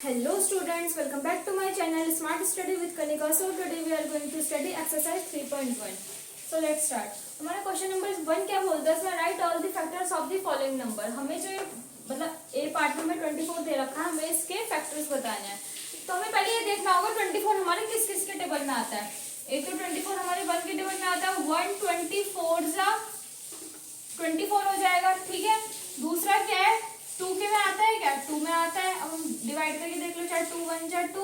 Hello students, welcome back to my channel Smart Study with Kanika. So today we are going to study exercise 3.1. So let's start. हमारा question number 1 क्या बोलता है? इसमें right all the factors of the following number. हमें जो मतलब ए part में 24 दे रखा है, हमें इसके फैक्टर्स बताने हैं. तो हमें पहले ये देखना होगा 24 हमारे किस किस के टेबल में आता है. एक तो 24 हमारे 1 के टेबल में आता है. 124 24 हो जाएगा, ठीक है. दूसरा क्या है? 2 के में आता है क्या? 2 में आता है. अब हम डिवाइड करके देख लो, चाहे 2 1 जा 2,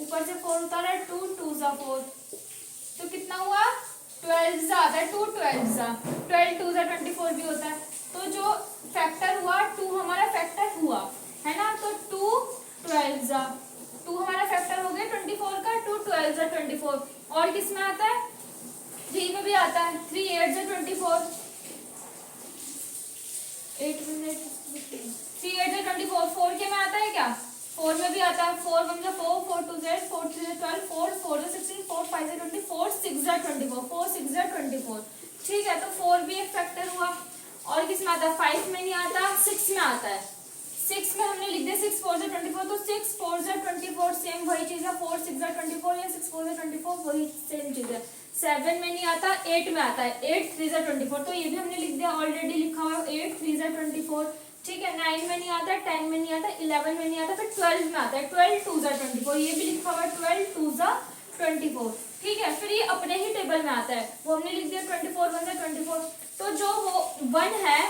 ऊपर से 4 उतारा, 2 2 जा 4, तो कितना हुआ? 12 जा आता है. 2 12 जा 12, 2 जा 24 भी होता है. तो जो फैक्टर हुआ 2 हमारा फैक्टर हुआ है ना. तो 2 12 जा 2 हमारा फैक्टर हो गया 24 का. 2 12 जा 24. और किस में आता है? 3 में भी आता है. 3 8 जा 24, 8 मिनट 3 8 जा 24. 4 के में आता है क्या? 4 में भी आता है. 4 1 जा 4, 4 2 जा 4, 3 जा 12, 4 4 जा 16, 4 5 जा 24, 6 जा 24, 4 6 जा 24. ठीक है, तो 4 भी एक फैक्टर हुआ. और किस में आता है? 5 में नहीं आता, 6 में आता है. 6 में हमने लिख दिया 6 4 जा 24, तो 6 4 जा 24 सेम वही चीज है. 4 6 जा 24 या 6 4 जा 24 वही सेम चीज है. 7 में नहीं आता, 8 में आता है. 8 3 जा 24, तो ये भी हमने लिख दिया, ऑलरेडी लिखा हुआ है. 8 3 जा 24, ठीक है. 9 में नहीं आता, 10 में नहीं आता, 11 में नहीं आता, फिर 12 में आता है. 12 2 जा 24, ये भी लिखा हुआ है. 12 2 जा 24, ठीक है. फिर ये अपने ही टेबल में आता है, वो हमने लिख दिया 24 1 जा 24. तो जो वो 1 है,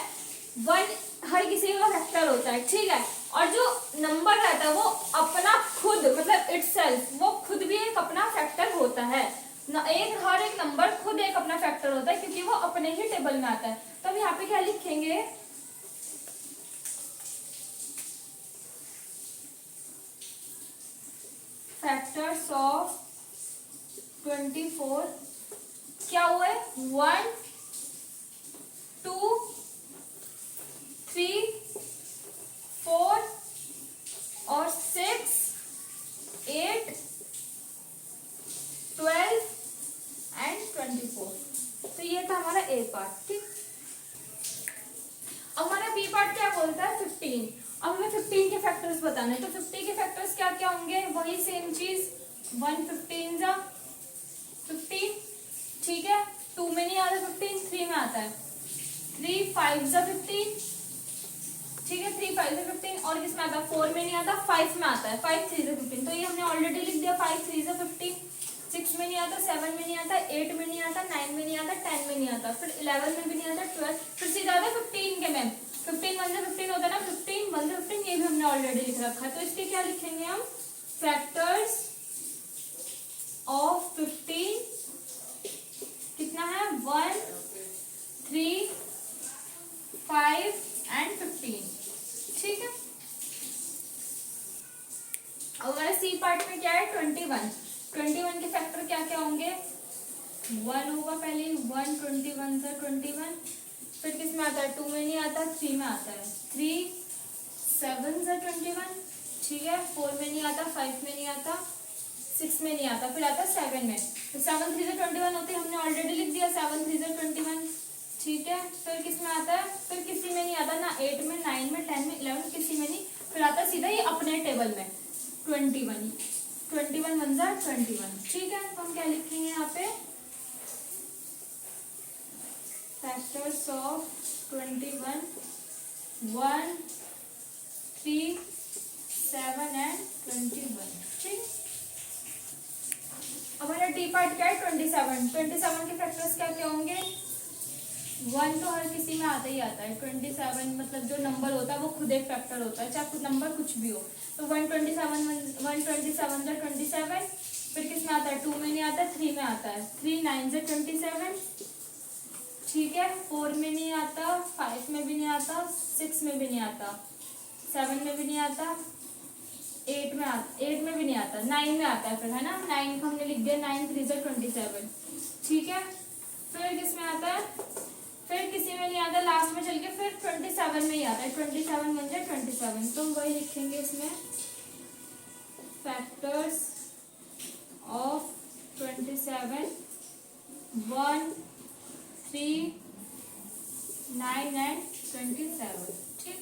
1 हर किसी का फैक्टर होता है, ठीक है. और जो नंबर रहता है वो अपना खुद मतलब इटसेल्फ, वो खुद भी एक अपना फैक्टर होता है. हर एक नंबर खुद एक अपना फैक्टर होता है, क्योंकि वो अपने ही टेबल में आता है. तो अब यहाँ पे क्या लिखेंगे? फैक्टर्स ऑफ 24 क्या हुए? 1 2 3 4 और 6 8 12 एंड 24. तो ये था हमारा ए पार्ट, ठीक. अब हमारा बी पार्ट क्या बोलता है? 15. अब हमें 15 के फैक्टर्स बताने हैं. तो 50 के फैक्टर्स क्या क्या होंगे? वही सेम चीज. 1 15 जा 15, ठीक है. 2 में नहीं आता 15, 3 में आता है. 3 5 जा 15, ठीक है. 3 5 जा 15. और किसमें आता है? 4 में नहीं आता, 5 में आता है. 5 3 जा 15, तो ये हमने ऑलरेडी लिख दिया. 5 3 जा 15. 6 में नहीं आता, 7 में नहीं आता, 8 में नहीं आता, 9 में नहीं आता, 10 में नहीं आता, फिर 11 में भी नहीं आता, 12, फिर सीधा आता है 15 के में. 15 1 जा 15 होता है ना. 15 1 जा 15, ये भी हमने ऑलरेडी लिख रखा है. तो इसके क्या लिखेंगे हम? फैक्टर्स ऑफ 15 कितना है? 1 3 5 एंड 15, ठीक है. अब हमारे सी पार्ट में क्या है? 21 के फैक्टर क्या क्या होंगे? 1 होगा पहले. 1 21 जा 21, फिर किस में आता है? 2 में नहीं आता, 3 में आता है. 3 7 जा 21, ठीक है. 4 में नहीं आता, 5 में नहीं आता, 6 में नहीं आता, फिर आता है 7 में. तो 7 3 जा 21 होती है, हमने ऑलरेडी लिख दिया 7 3 जा 21, ठीक है. फिर किस में आता है? फिर किसी में नहीं आता ना. 8 में 9 में 10 में 11 किसी में नहीं. फिर आता है सीधा ये अपने टेबल में 21 21 1 जा 21, ठीक है. तो हम क्या लिखेंगे यहाँ पे? फैक्टर्स ऑफ 21 1 3 7 एंड 21, ठीक. हमारा डी पार्ट क्या है? 27 के फैक्टर्स क्या क्या होंगे? 1 तो हर किसी में आता ही आता है. 27 मतलब जो नंबर होता है वो खुद एक फैक्टर होता है, चाहे नंबर कुछ भी हो. तो 127 जा 27, फिर किस में आता है? 2 में नहीं आता, 3 में आता है. 3 9 जा 27, ठीक है. 4 में नहीं आता, 5 में भी नहीं आता, 6 में भी नहीं आता, 7 में भी नहीं आता, 8 में आता, 8 में भी नहीं आता, 9 में आता है फिर, है ना. 9 को हमने लिख दिया. 9 3 जा 27, ठीक है. फिर किस में आता है? फिर किसी में नहीं आता, लास्ट में चल के फिर 27 में ही आता है. 27 1 जा 27, तो हम वही लिखेंगे इसमें. फैक्टर्स ऑफ 27 1 3 9 एंड 27, ठीक.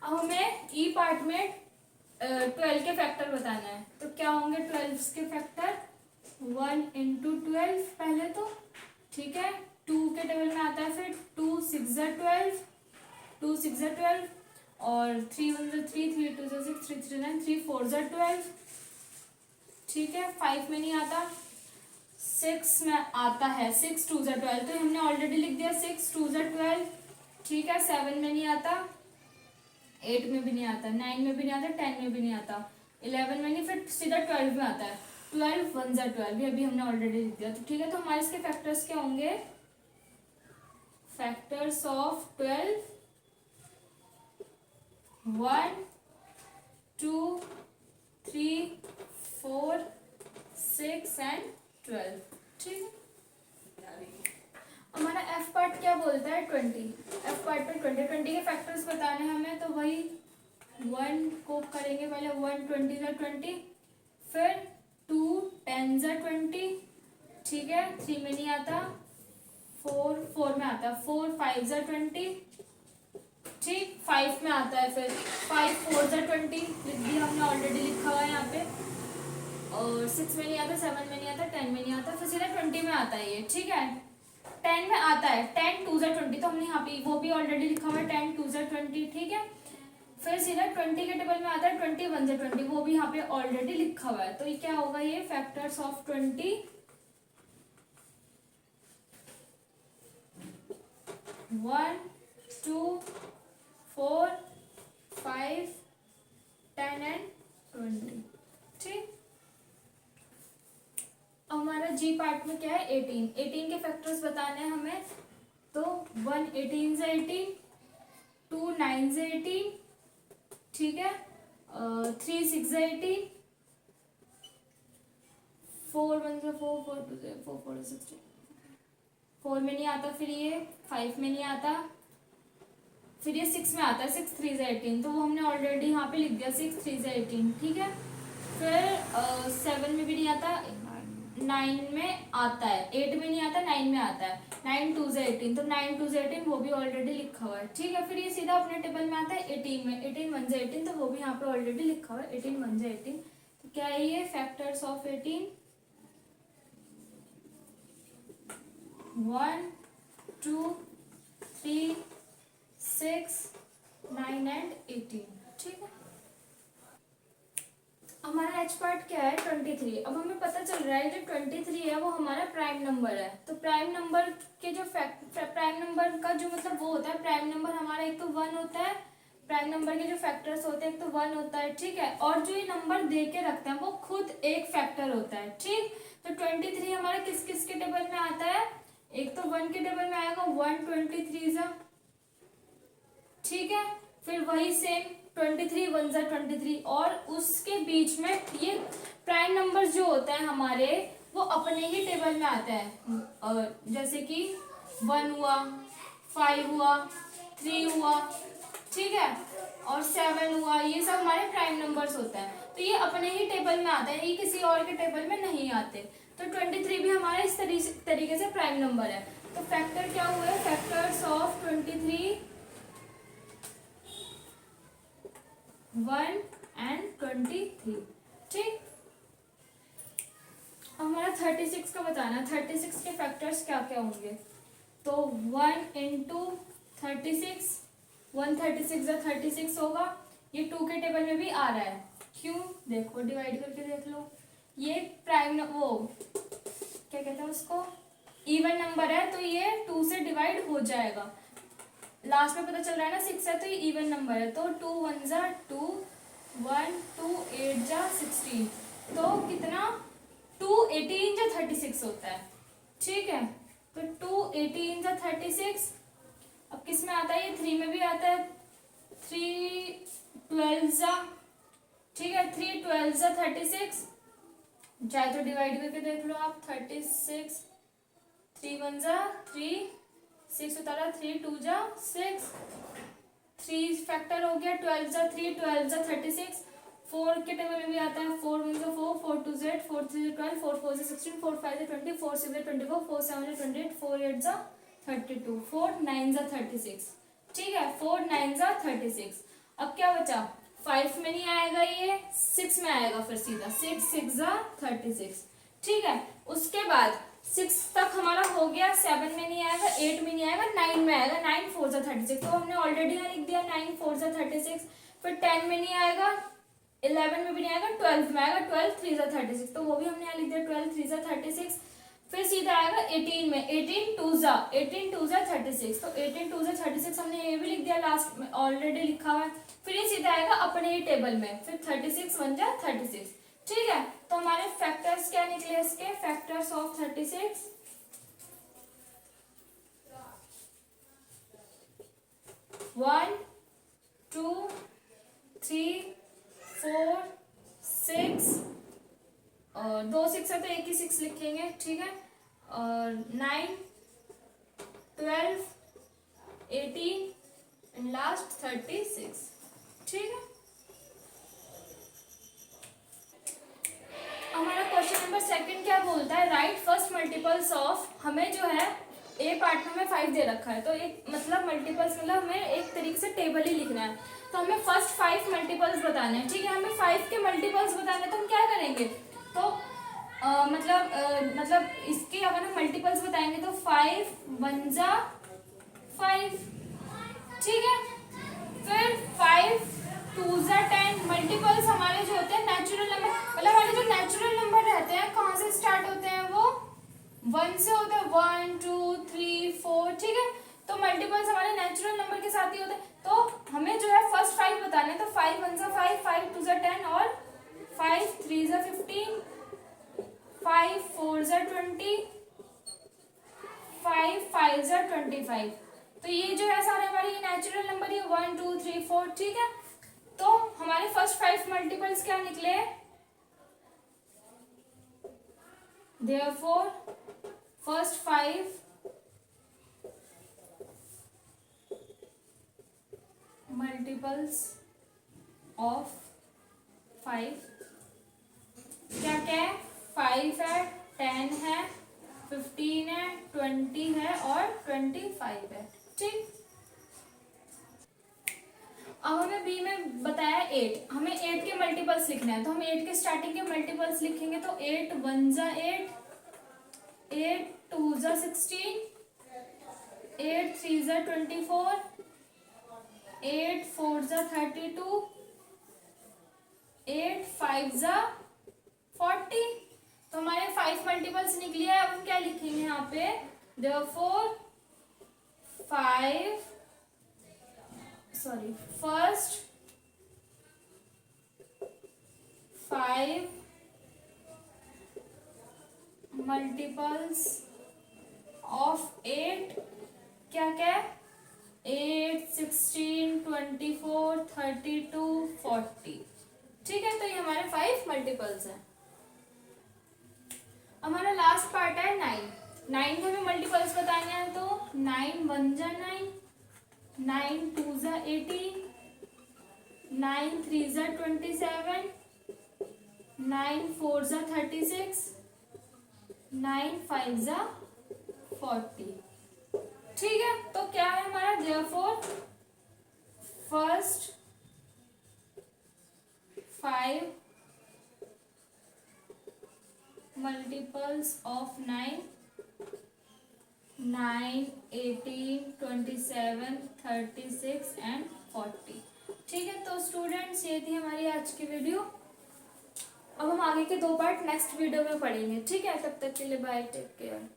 अब हमें ई पार्ट में 12 के फैक्टर बताना है, तो क्या होंगे 12 के फैक्टर? 1 इंटू 12 पहले तो, ठीक है, 2 के टेबल में आता है, फिर 2 6 12, 2 6 12, और 3 1 3, 3 2 6, 3 3 9, 3 4 12, ठीक है। 5 में नहीं आता, 6 में आता है, 6 2 12, तो हमने ऑलरेडी लिख दिया 6 2 12, ठीक है। 7 में नहीं आता, 8 में भी नहीं आता, 9 में भी नहीं आता, 10 में भी नहीं आता, 11 में नहीं, फिर सीधा 12 में आता है, 12 1 12, ये अभी हमने ऑलरेडी लिख दिया, तो ठीक है। तो हमारे इसके फैक्टर्स क्या होंगे? फैक्टर्स ऑफ 12, 1 2 3 4 6 एंड 12, ठीक है। हमारा एफ पार्ट क्या बोलता है? 20। एफ पार्ट में 20 के फैक्टर्स बताने हमें, तो वही 1 को करेंगे पहले, 1 20 ज़ा 20, फिर 2 10 ज़ा 20, ठीक है। 3 में नहीं आता, 4 में आता है, 4 5 ज़ा 20, ठीक। 5 में आता है, फिर 5 4 ज़ा 20 लिख दिया हमने, ऑलरेडी लिखा हुआ है यहाँ पे। और 6 में नहीं आता, 7 में नहीं आता, 10 में नहीं आता, फिर सीधा 20 में आता है ये, ठीक है। 10 में आता है, 10 2 ज़ा 20, तो हमने यहाँ पे वो भी ऑलरेडी लिखा हुआ है, 10 2 ज़ा 20, ठीक है। फिर सीधा 20 के टेबल में आता है 20 1 ज़ा 20, वो भी यहाँ पे ऑलरेडी लिखा हुआ है, तो ये क्या होगा? ये फैक्टर्स ऑफ 20, 1 2 4 5 10 एंड 20, ठीक। हमारा जी पार्ट में क्या है? 18 के फैक्टर्स बताने हैं हमें, तो 1 18 ज़ा 18, 2 9 ज़ा 18, ठीक है, 3 6 ज़ा 18, 4 1 ज़ा 4, 4 2 ज़ा 4 4 16, 4 में नहीं आता, फिर ये 5 में नहीं आता, फिर ये 6 में आता है, 6 3 ज़ा 18, तो वो हमने ऑलरेडी यहाँ पे लिख दिया 6 3 ज़ा 18, ठीक है। फिर 7 में भी नहीं आता, 9 में आता है, 8 में नहीं आता, 9 में आता है, 9 2 ज़ा 18, तो 9 2 ज़ा 18 वो भी ऑलरेडी लिखा हुआ है, ठीक है। फिर ये सीधा अपने टेबल में आता है 18 में, 18 1 ज़ा 18, तो वो भी यहाँ पे ऑलरेडी लिखा हुआ है, 18 1 ज़ा 18, तो क्या है ये? फैक्टर्स ऑफ 18, 1 2 3 6 9 एंड 18, ठीक है। हमारा एच पार्ट क्या है? 23। अब हमें पता चल रहा है जो 23 है वो हमारा प्राइम नंबर है, तो प्राइम नंबर के जो प्राइम नंबर का जो मतलब वो होता है, प्राइम नंबर हमारा एक तो 1 होता है, प्राइम नंबर के जो फैक्टर्स होते हैं एक तो 1 होता है, ठीक है, और जो ये नंबर दे के रखते हैं वो खुद एक फैक्टर होता है, ठीक। तो 23 हमारा किस किस के टेबल में आता है? एक तो 1 के टेबल में आएगा, 1 23 ज़ा, ठीक है। फिर वही सेम 23 1 ज़ा 23, और उसके बीच में ये प्राइम नंबर जो होते हैं हमारे वो अपने ही टेबल में आते हैं, जैसे कि 1 हुआ, 5 हुआ, 3 हुआ, ठीक है, और 7 हुआ, ये सब हमारे प्राइम नंबर्स होते हैं, तो ये अपने ही टेबल में आते हैं, ये किसी और के टेबल में नहीं आते। तो 23 भी हमारा इस तरीके से प्राइम नंबर है। तो फैक्टर क्या हुए? फैक्टर्स ऑफ 23 1 एंड 23, ठीक। हमारा 36 का बताना है, 36 के फैक्टर्स क्या क्या होंगे? तो 1 इंटू 36, 136 ज़ा 36 होगा, ये 2 के टेबल में भी आ रहा है, क्यों? देखो डिवाइड करके देख लो, ये प्राइम वो क्या कहते हैं उसको, इवन नंबर है, तो ये 2 से डिवाइड हो जाएगा, लास्ट में पता चल रहा है ना 6 है, तो ये इवन नंबर है, तो 2 1 ज़ा 2, 1 2 8 ज़ा 16, तो कितना? 2 18 ज़ा 36 होता है, ठीक है। तो 2 18 ज़ा 36, अब किस में आता है? ये 3 में भी आता है, 3 12 ज़ा, ठीक है, 3 12 ज़ा 36, चाहे तो डिवाइड करके देख लो आप, 36, 3 1 ज़ा 3, 6 उतारा, 3 2 ज़ा 6, 3 फैक्टर हो गया, 12 ज़ा 3, 12 ज़ा 36, 4 के टेबल में भी आता है, 4 1 ज़ा 4, 4 2 ज़ा 8, 4 3 ज़ा 12, 4 4 ज़ा 16, 4 5 ज़ा 20, 4 6 ज़ा 24, 4 7 ज़ा 28, 4 8 ज़ा 32, 4 9 ज़ा 36, ठीक है, 4 9 ज़ा 36। अब क्या बचा? 5 में नहीं आएगा, ये 6 में आएगा, फिर सीधा 6 6 जा 36। ठीक है, उसके बाद 6 तक हमारा हो गया, 7 में नहीं आएगा, 8 में नहीं आएगा, 9 में आएगा, 9 4 जा 36, तो हमने ऑलरेडी यहाँ लिख दिया 9 4 जा 36। फिर 10 में नहीं आएगा, 11 में भी नहीं आएगा, 12 में आएगा, 12 3 जा 36, तो वो भी हमने यहाँ लिख दिया 12 3 जा 36। फिर सीधा आएगा 18 में, 18 2 जा 36, तो 18 2 जा 36 हमने ये भी लिख दिया, लास्ट में ऑलरेडी लिखा हुआ है। फिर ये सीधा आएगा अपने ही टेबल में, फिर 36 1 जा 36। ठीक है, तो हमारे फैक्टर्स क्या निकले इसके, फैक्टर्स ऑफ 36 1 2 3 4 6, और 2 6 है तो एक ही 6 लिखेंगे। ठीक है, और 9 12 18 एंड लास्ट 36। ठीक है, हमारा क्वेश्चन नंबर सेकंड क्या बोलता है, राइट फर्स्ट मल्टीपल्स ऑफ, हमें जो है ए पार्ट में 5 दे रखा है, तो एक मतलब मल्टीपल्स मतलब हमें एक तरीके से टेबल ही लिखना है, तो हमें फर्स्ट 5 मल्टीपल्स बताने हैं। ठीक है, हमें 5 के मल्टीपल्स बताने हैं, तो हम क्या करेंगे, तो मतलब इसके अगर हम मल्टीपल्स बताएंगे तो 5 1 जा 5। ठीक है, फिर 5 2 जा 10। मल्टीपल्स हमारे जो होते हैं नेचुरल नंबर, मतलब हमारे जो नेचुरल नंबर रहते हैं कहाँ से स्टार्ट होते हैं, वो 1 से होते हैं, 1 2 3 4। ठीक है, तो मल्टीपल्स हमारे नेचुरल नंबर के साथ ही होते हैं, तो हमें जो है फर्स्ट 5 बताने हैं, तो 5 1 जा 5, 5 2 जा 10, और 5 3 जा 15, 5 4 जा 20, 5 5 जा 25। तो ये जो है सारे हमारे नेचुरल नंबर ही 1 2 3 4। ठीक है, तो हमारे फर्स्ट 5 मल्टीपल्स क्या निकले, therefore फर्स्ट 5 मल्टीपल्स ऑफ 5 क्या क्या है, 5 है, 10 है, 15 है, 20 है और 25 है। ठीक, अब हमें बी में बताया 8, हमें 8 के मल्टीपल्स लिखना है, तो हम 8 के स्टार्टिंग के मल्टीपल्स लिखेंगे, तो 8 1 जा 8, 8 2 जा 16, 8 3 जा 24, 8 4 जा 32, 8 5 जा 40। तो हमारे 5 मल्टीपल्स निकली है। अब हम क्या लिखेंगे यहाँ पे, therefore फर्स्ट 5 मल्टीपल्स ऑफ 8 क्या क्या है, 8 16 24 32 40। ठीक है, तो ये हमारे 5 मल्टीपल्स हैं। हमारा लास्ट पार्ट है 9। 9 के हमें मल्टीपल्स बताने हैं, तो 9 1 जा 9, 9 2 जा 18, 9 3 जा 27, 9 4 जा 36, 9 5 जा 40। ठीक है, तो क्या है हमारा, therefore first 5 multiples of 9 9 18 27 36 and 40। ठीक है, तो स्टूडेंट्स ये थी हमारी आज की वीडियो। अब हम आगे के 2 पार्ट नेक्स्ट वीडियो में पढ़ेंगे। ठीक है, तब तक के लिए बाय, टेक केयर।